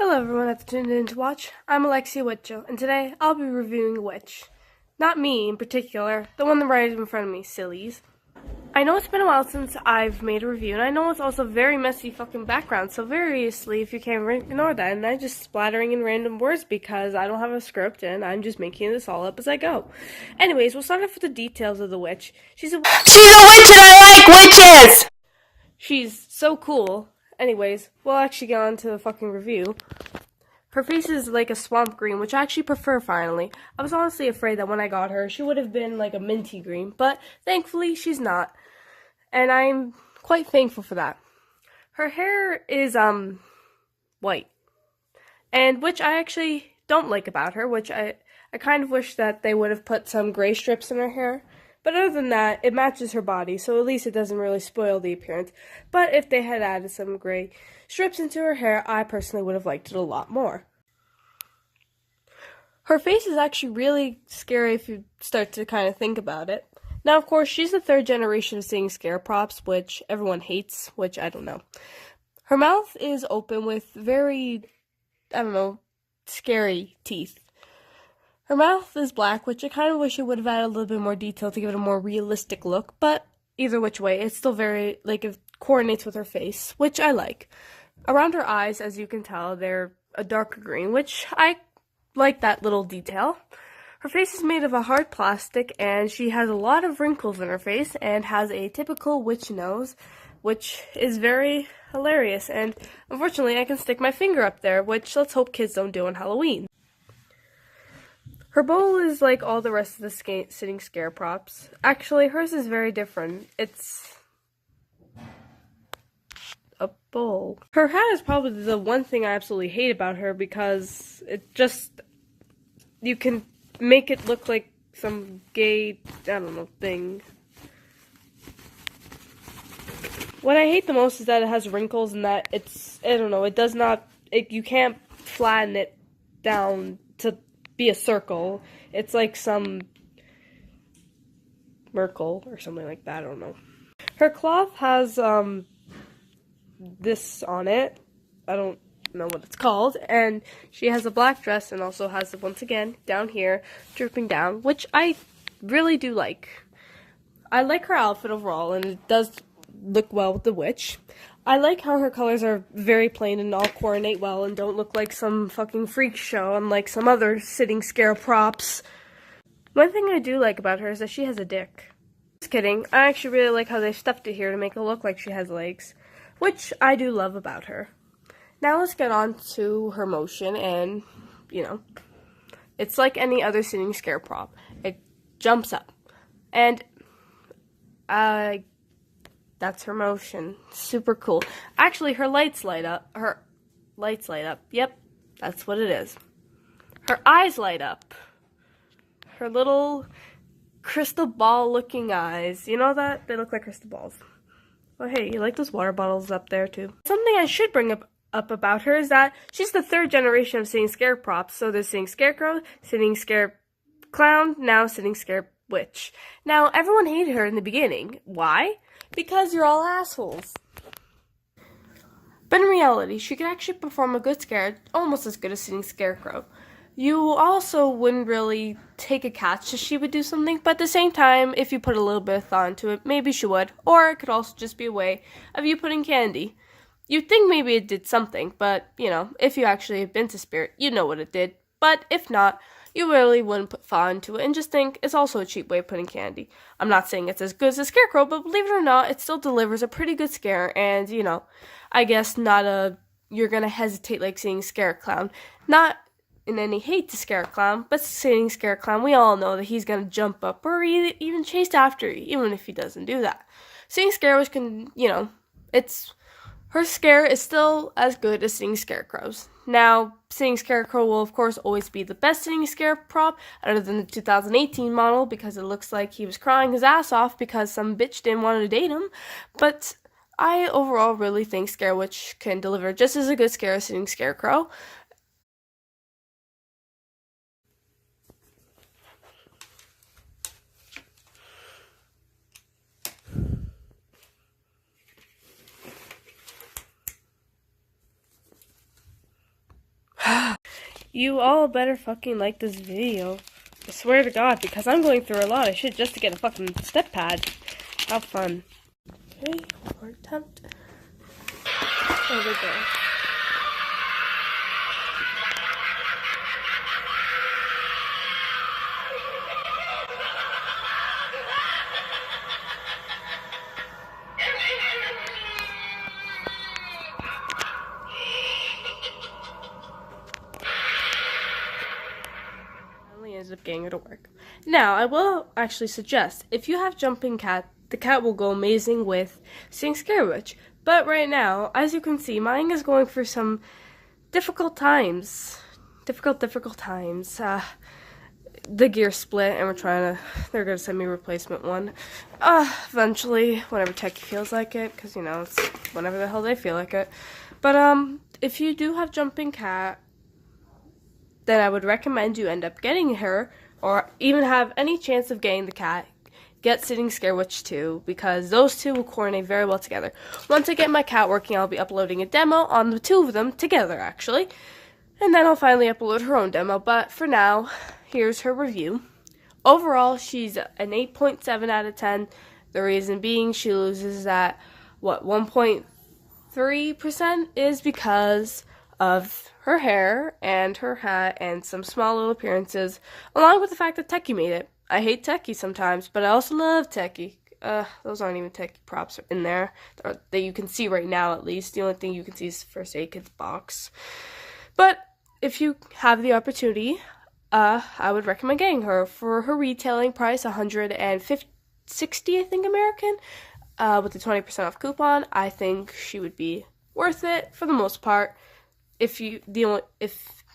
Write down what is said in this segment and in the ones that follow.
Hello everyone that's tuned in to watch. I'm Alexia Witcho, and today I'll be reviewing a witch. Not me in particular, the one right in front of me, sillies. I know it's been a while since I've made a review, and I know it's also very messy fucking background, so variously if you can ignore that, and I'm just splattering in random words because I don't have a script and I'm just making this all up as I go. Anyways, we'll start off with the details of the witch. She's a witch and I like witches! She's so cool. Anyways, we'll actually get on to the fucking review. Her face is like a swamp green, which I actually prefer finally. I was honestly afraid that when I got her, she would have been like a minty green, but thankfully she's not. And I'm quite thankful for that. Her hair is, white. And which I actually don't like about her, which I kind of wish that they would have put some gray strips in her hair. But other than that, it matches her body, so at least it doesn't really spoil the appearance. But if they had added some gray strips into her hair, I personally would have liked it a lot more. Her face is actually really scary if you start to kind of think about it. Now, of course, she's the third generation of seeing scare props, which everyone hates, which I don't know. Her mouth is open with very, scary teeth. Her mouth is black, which I kind of wish it would have added a little bit more detail to give it a more realistic look, but either which way, it's still very, it coordinates with her face, which I like. Around her eyes, as you can tell, they're a darker green, which I like that little detail. Her face is made of a hard plastic, and she has a lot of wrinkles in her face, and has a typical witch nose, which is very hilarious, and unfortunately I can stick my finger up there, which let's hope kids don't do on Halloween. Her bowl is like all the rest of the sitting scare props. Actually, hers is very different. It's a bowl. Her hat is probably the one thing I absolutely hate about her because it just, you can make it look like some gay, thing. What I hate the most is that it has wrinkles and that it does not, you can't flatten it down to be a circle. It's like some Merkle or something like that, I don't know. Her cloth has this on it. I don't know what it's called, and she has a black dress and also has once again down here drooping down, which I really do like. I like her outfit overall, and it does look well with the witch. I like how her colors are very plain and all coordinate well and don't look like some fucking freak show unlike some other sitting scare props. One thing I do like about her is that she has a dick. Just kidding. I actually really like how they stuffed it here to make it look like she has legs, which I do love about her. Now let's get on to her motion, and, it's like any other sitting scare prop. It jumps up, and that's her motion. Super cool. Actually, her lights light up. Her lights light up. Yep, that's what it is. Her eyes light up. Her little crystal ball looking eyes. You know that? They look like crystal balls. Oh, hey, you like those water bottles up there, too? Something I should bring up about her is that she's the third generation of sitting scare props. So there's sitting scarecrow, sitting scare clown, now sitting scare witch. Now, everyone hated her in the beginning. Why? Because you're all assholes. But in reality, she could actually perform a good scare, almost as good as sitting scarecrow. You also wouldn't really take a catch that she would do something, but at the same time, if you put a little bit of thought into it, maybe she would. Or it could also just be a way of you putting candy. You'd think maybe it did something, but, if you actually have been to Spirit, you'd know what it did. But if not, you really wouldn't put thought into it and just think it's also a cheap way of putting candy. I'm not saying it's as good as a scarecrow, but believe it or not, it still delivers a pretty good scare, and, I guess not you're gonna hesitate like seeing scare clown. Not in any hate to scare clown, but seeing scare clown, we all know that he's gonna jump up or even chase after you, even if he doesn't do that. Seeing scare, which can, her scare is still as good as sitting scarecrows. Now, sitting scarecrow will of course always be the best sitting scare prop, other than the 2018 model, because it looks like he was crying his ass off because some bitch didn't want to date him. But I overall really think Scare Witch can deliver just as a good scare as sitting scarecrow. You all better fucking like this video. I swear to God, because I'm going through a lot of shit just to get a fucking step pad. How fun. Okay, one more attempt. There we go. Ends up getting her to work. Now, I will actually suggest, if you have Jumping Cat, the cat will go amazing with Sing Scare Witch. But right now, as you can see, mine is going for some difficult times. Difficult times. The gear split, and they're gonna send me a replacement one. Eventually, whenever Techie feels like it, because, you know, it's whenever the hell they feel like it. But, if you do have Jumping Cat, then I would recommend you end up getting her, or even have any chance of getting the cat, get Sitting Scare Witch too, because those two will coordinate very well together. Once I get my cat working, I'll be uploading a demo on the two of them together, actually. And then I'll finally upload her own demo, but for now, here's her review. Overall, she's an 8.7 out of 10. The reason being she loses at, 1.3% is because of her hair and her hat and some small little appearances, along with the fact that Techie made it. I hate Techie sometimes, but I also love Techie. Those aren't even Techie props in there that you can see right now, at least. The only thing you can see is First Aid Kit's box. But if you have the opportunity, I would recommend getting her. For her retailing price, $160, I think, American, with the 20% off coupon, I think she would be worth it for the most part. If you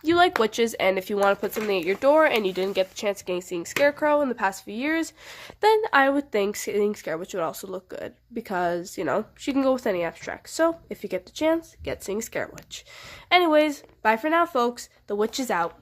like witches, and if you want to put something at your door and you didn't get the chance of getting Seeing Scarecrow in the past few years, then I would think Seeing Scarewitch would also look good, because, you know, she can go with any abstract. So, if you get the chance, get Seeing Scarewitch. Anyways, bye for now, folks. The witch is out.